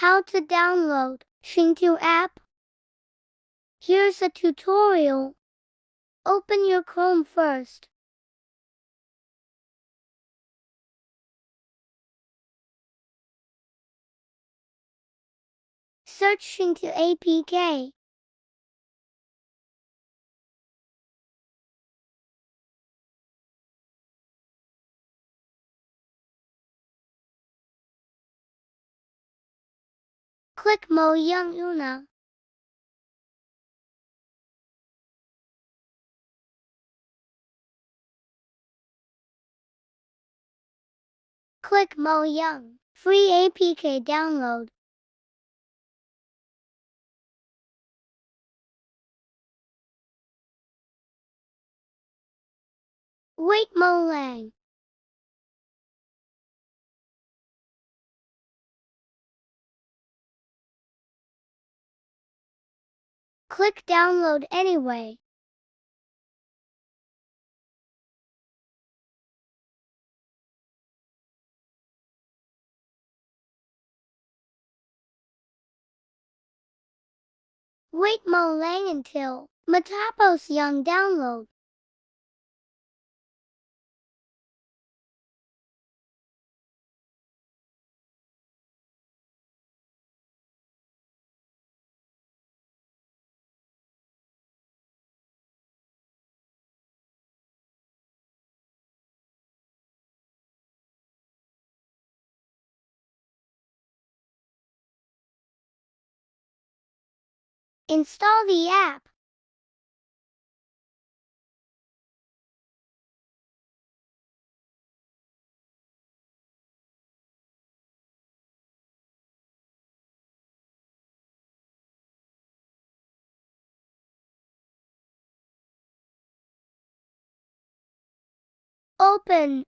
How to download Xingtu app? Here's a tutorial. Open your Chrome first. Search Xingtu APK. Click Mo Young Una. Click Mo Young. Free APK download. Wait Mo Lang. Click Download anyway. Wait Mo Lang until Matapos Young download. Install the app. Open.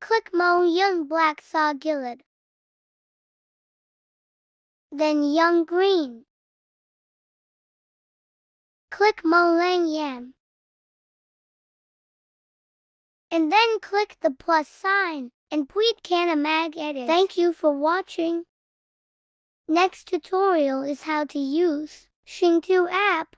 Click Mo Young Black Saw Gillid. Then Young Green. Click Mo Lang Yam. And then click the plus sign, and Puit Kana Mag Edit. Thank you for watching. Next tutorial is how to use Xingtu app.